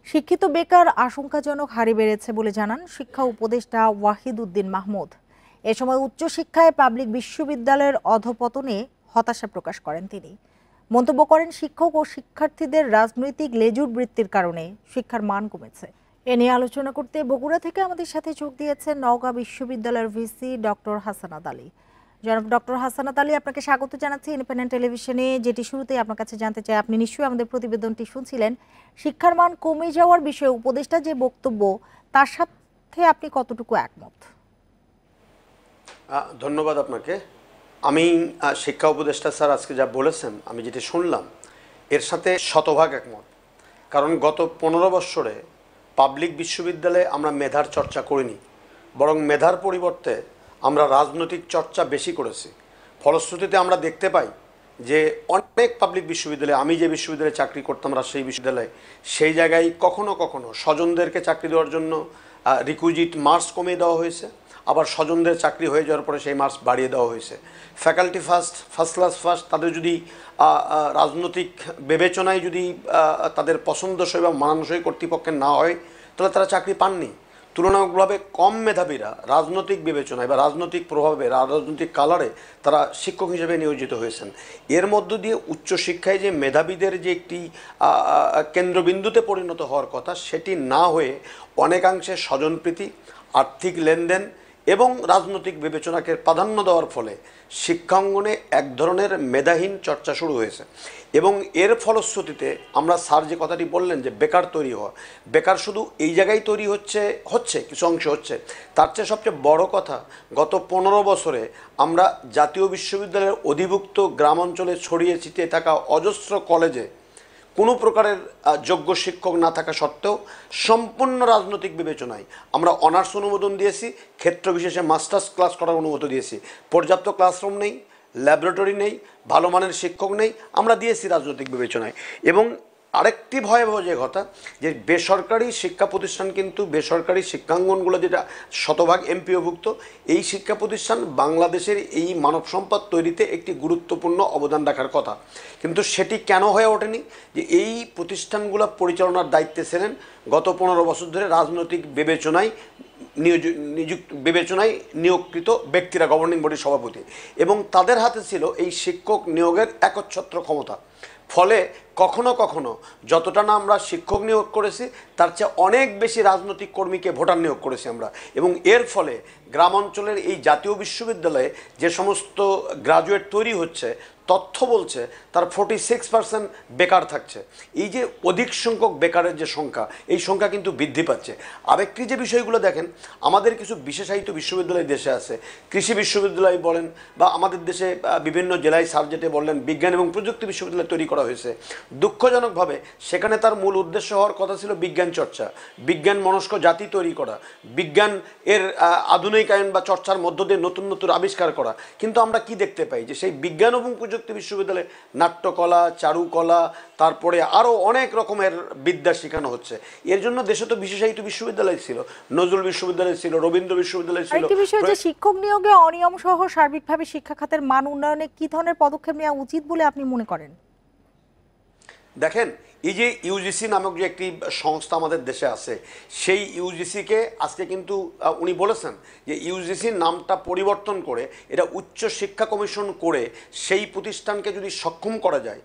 শিক্ষিত বেকার আশঙ্কাজনক হারে বেড়েছে বলে জানান শিক্ষা উপদেষ্টা ওয়াহিদ উদ্দিন মাহমুদ। এ সময় উচ্চশিক্ষায় পাবলিক বিশ্ববিদ্যালয়ের অধপতনে হতাশা প্রকাশ করেন তিনি। মন্তব্য করেন, শিক্ষক ও শিক্ষার্থীদের রাজনৈতিক লেজুর বৃত্তির কারণে শিক্ষার মান কমেছে। এ নিয়ে আলোচনা করতে বগুড়া থেকে আমাদের সাথে যোগ দিয়েছেন নওগাঁ বিশ্ববিদ্যালয়ের ভিসি ডক্টর হাসানাত আলী। জনাব ডক্টর হাসানাত আলী, আপনাকে স্বাগত জানাচ্ছি ইন্ডিপেন্ডেন্ট টেলিভিশনে। যেটি শুরুতেই আপনার কাছে জানতে চাই, আপনি নিশ্চয়ই আমাদের প্রতিবেদনটি শুনছিলেন। শিক্ষার মান কমে যাওয়ার বিষয়ে উপদেষ্টা যে বক্তব্য, তার সাথে আপনি কতটুকু একমত? ধন্যবাদ আপনাকে। আমি শিক্ষা উপদেষ্টা স্যার আজকে যা বলেছেন, আমি যেটি শুনলাম, এর সাথে শতভাগ একমত। কারণ গত 15 বৎসরে পাবলিক বিশ্ববিদ্যালয়ে আমরা মেধার চর্চা করিনি, বরং মেধার পরিবর্তে আমরা রাজনৈতিক চর্চা বেশি করেছি। ফলশ্রুতিতে আমরা দেখতে পাই যে অনেক পাবলিক বিশ্ববিদ্যালয়ে, আমি যে বিশ্ববিদ্যালয়ে চাকরি করতাম রাজশাহী বিশ্ববিদ্যালয়ে, সেই জায়গায় কখনো কখনো স্বজনদেরকে চাকরি দেওয়ার জন্য রিকুইজিট মার্কস কমিয়ে দেওয়া হয়েছে, আবার স্বজনদের চাকরি হয়ে যাওয়ার পরে সেই মার্কস বাড়িয়ে দেওয়া হয়েছে। ফ্যাকাল্টি ফার্স্ট ক্লাস ফার্স্ট, তাদের যদি রাজনৈতিক বিবেচনায় যদি তাদের পছন্দসই বা মানানসই কর্তৃপক্ষের না হয়, তাহলে তারা চাকরি পাননি। তুলনামূলকভাবে কম মেধাবীরা রাজনৈতিক বিবেচনায় বা রাজনৈতিক প্রভাবে, রাজনৈতিক কালারে তারা শিক্ষক হিসেবে নিয়োজিত হয়েছেন। এর মধ্য দিয়ে উচ্চশিক্ষায় যে মেধাবীদের যে একটি কেন্দ্রবিন্দুতে পরিণত হওয়ার কথা, সেটি না হয়ে অনেকাংশে স্বজনপ্রীতি, আর্থিক লেনদেন এবং রাজনৈতিক বিবেচনাকে প্রাধান্য দেওয়ার ফলে শিক্ষাঙ্গনে এক ধরনের মেধাহীন চর্চা শুরু হয়েছে। এবং এর ফলশ্রুতিতে আমরা স্যার যে কথাটি বললেন যে বেকার তৈরি হওয়া, বেকার শুধু এই জায়গায় তৈরি হচ্ছে কিছু অংশ হচ্ছে, তার চেয়ে সবচেয়ে বড় কথা, গত 15 বছরে আমরা জাতীয় বিশ্ববিদ্যালয়ের অধিভুক্ত গ্রাম অঞ্চলে ছড়িয়ে ছিটিয়ে থাকা অজস্র কলেজে কোনো প্রকারের যোগ্য শিক্ষক না থাকা সত্ত্বেও সম্পূর্ণ রাজনৈতিক বিবেচনায় আমরা অনার্স অনুমোদন দিয়েছি, ক্ষেত্র বিশেষে মাস্টার্স ক্লাস করার অনুমতি দিয়েছি। পর্যাপ্ত ক্লাসরুম নেই, ল্যাবরেটরি নেই, ভালো মানের শিক্ষক নেই, আমরা দিয়েছি রাজনৈতিক বিবেচনায়। এবং আরেকটি ভয়াবহ যে কথা, যে বেসরকারি শিক্ষা প্রতিষ্ঠান, কিন্তু বেসরকারি শিক্ষাঙ্গনগুলো যেটা শতভাগ এমপিওভুক্ত, এই শিক্ষা প্রতিষ্ঠান বাংলাদেশের এই মানব সম্পদ তৈরিতে একটি গুরুত্বপূর্ণ অবদান রাখার কথা, কিন্তু সেটি কেন হয়ে ওঠেনি? যে এই প্রতিষ্ঠানগুলো পরিচালনার দায়িত্বে ছিলেন গত 15 বছর ধরে রাজনৈতিক বিবেচনায় নিয়োগকৃত ব্যক্তিরা, গভর্নিং বডির সভাপতি, এবং তাদের হাতে ছিল এই শিক্ষক নিয়োগের একচ্ছত্র ক্ষমতা। ফলে কখনো কখনো যতটা না আমরা শিক্ষক নিয়োগ করেছি, তার চেয়ে অনেক বেশি রাজনৈতিক কর্মীকে ভোটার নিয়োগ করেছি আমরা। এবং এর ফলে গ্রাম অঞ্চলের এই জাতীয় বিশ্ববিদ্যালয়ে যে সমস্ত গ্রাজুয়েট তৈরি হচ্ছে, তথ্য বলছে তার 46% বেকার থাকছে। এই যে অধিক সংখ্যক বেকারের যে সংখ্যা, এই সংখ্যা কিন্তু বৃদ্ধি পাচ্ছে। আরেকটি যে বিষয়গুলো দেখেন, আমাদের কিছু বিশেষায়িত বিশ্ববিদ্যালয় দেশে আছে, কৃষি বিশ্ববিদ্যালয় বলেন বা আমাদের দেশে বিভিন্ন জেলায় সাবজেক্টে বললেন বিজ্ঞান এবং প্রযুক্তি বিশ্ববিদ্যালয় তৈরি করা হয়েছে। দুঃখজনকভাবে সেখানে তার মূল উদ্দেশ্য হওয়ার কথা ছিল বিজ্ঞান চর্চা, বিজ্ঞান মনস্ক জাতি তৈরি করা, বিজ্ঞান এর আধুনিকায়ন বা চর্চার মধ্য দিয়ে নতুন নতুন আবিষ্কার করা। কিন্তু আমরা কি দেখতে পাই, যে সেই বিজ্ঞান এবং প্রযুক্তি বিশ্ববিদ্যালয়ে নাট্যকলা, চারুকলা, তারপরে আরও অনেক রকমের বিদ্যা শেখানো হচ্ছে। এর জন্য দেশে তো বিশেষায়িত বিশ্ববিদ্যালয় ছিল, নজরুল বিশ্ববিদ্যালয় ছিল, রবীন্দ্র বিশ্ববিদ্যালয় ছিল। আরেকটি বিষয়, যে শিক্ষক নিয়োগে অনিয়ম সহ সার্বিকভাবে শিক্ষা খাতের মান উন্নয়নে কি ধরনের পদক্ষেপ নেওয়া উচিত বলে আপনি মনে করেন? দেখেন, এই যে ইউজিসি নামক যে একটি সংস্থা আমাদের দেশে আছে, সেই ইউজিসিকে আজকে কিন্তু উনি বলেছেন যে ইউজিসির নামটা পরিবর্তন করে এটা উচ্চ শিক্ষা কমিশন করে সেই প্রতিষ্ঠানকে যদি সক্ষম করা যায়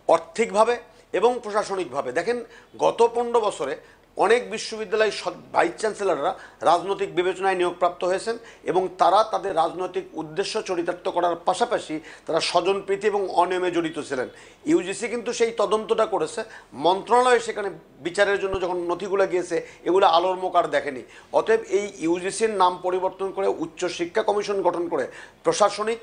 আর্থিকভাবে এবং প্রশাসনিকভাবে। দেখেন, গত 15 বছরে অনেক বিশ্ববিদ্যালয় ভাইস চ্যান্সেলররা রাজনৈতিক বিবেচনায় নিয়োগপ্রাপ্ত হয়েছেন এবং তারা তাদের রাজনৈতিক উদ্দেশ্য চরিতার্থ করার পাশাপাশি তারা স্বজনপ্রীতি এবং অনিয়মে জড়িত ছিলেন। ইউজিসি কিন্তু সেই তদন্তটা করেছে, মন্ত্রণালয়ে সেখানে বিচারের জন্য যখন নথিগুলো গিয়েছে, এগুলো আলোর মুখ আর দেখেনি। অতএব এই ইউজিসির নাম পরিবর্তন করে উচ্চ শিক্ষা কমিশন গঠন করে প্রশাসনিক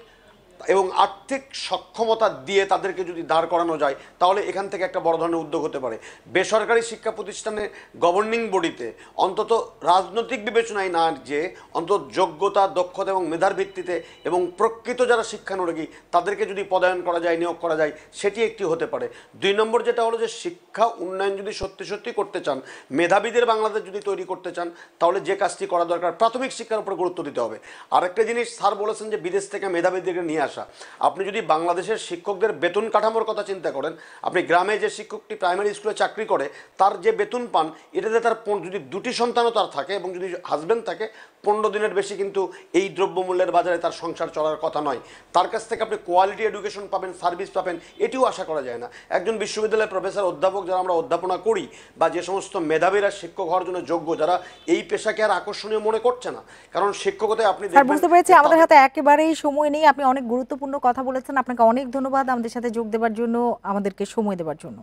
এবং আর্থিক সক্ষমতা দিয়ে তাদেরকে যদি দাঁড় করানো যায়, তাহলে এখান থেকে একটা বড় ধরনের উদ্যোগ হতে পারে। বেসরকারি শিক্ষা প্রতিষ্ঠানের গভর্নিং বডিতে অন্তত রাজনৈতিক বিবেচনায় না, যে অন্তত যোগ্যতা, দক্ষতা এবং মেধার ভিত্তিতে এবং প্রকৃত যারা শিক্ষানুরাগী তাদেরকে যদি পদায়ন করা যায়, নিয়োগ করা যায়, সেটি একটি হতে পারে। 2 নম্বর যেটা হলো, যে শিক্ষা উন্নয়ন যদি সত্যি সত্যি করতে চান, মেধাবীদের বাংলাদেশ যদি তৈরি করতে চান, তাহলে যে কাজটি করা দরকার, প্রাথমিক শিক্ষার উপর গুরুত্ব দিতে হবে। আরেকটা জিনিস স্যার বলেছেন যে বিদেশ থেকে মেধাবীদেরকে নিয়ে আসা। আপনি যদি বাংলাদেশের শিক্ষকদের বেতন কাঠামোর কথা চিন্তা করেন, আপনি গ্রামে যে শিক্ষকটি প্রাইমারি স্কুলে চাকরি করে তার যে বেতন পান, এটাতে তার যদি দুটি সন্তানও তার থাকে এবং যদি হাজব্যান্ড থাকে, 15 দিনের বেশি কিন্তু এই দ্রব্যমূল্যের বাজারে তার সংসার চলার কথা নয়। তার কাছ থেকে আপনি কোয়ালিটি এডুকেশন পাবেন, সার্ভিস পাবেন, এটিও আশা করা যায় না। একজন বিশ্ববিদ্যালয়ের প্রফেসর, অধ্যাপক যারা আমরা অধ্যাপনা করি, বা যে সমস্ত মেধাবীরা শিক্ষক হওয়ার জন্য যোগ্য, যারা এই পেশাকে আর আকর্ষণীয় মনে করছে না, কারণ শিক্ষকতায় আপনি স্যার বুঝতে পেরেছি আমাদের হাতে একেবারেই সময় নেই। আপনি অনেক গুরুত্বপূর্ণ কথা বলেছেন, আপনাকে অনেক ধন্যবাদ আমাদের সাথে যোগ দেওয়ার জন্য, আমাদেরকে সময় দেওয়ার জন্য।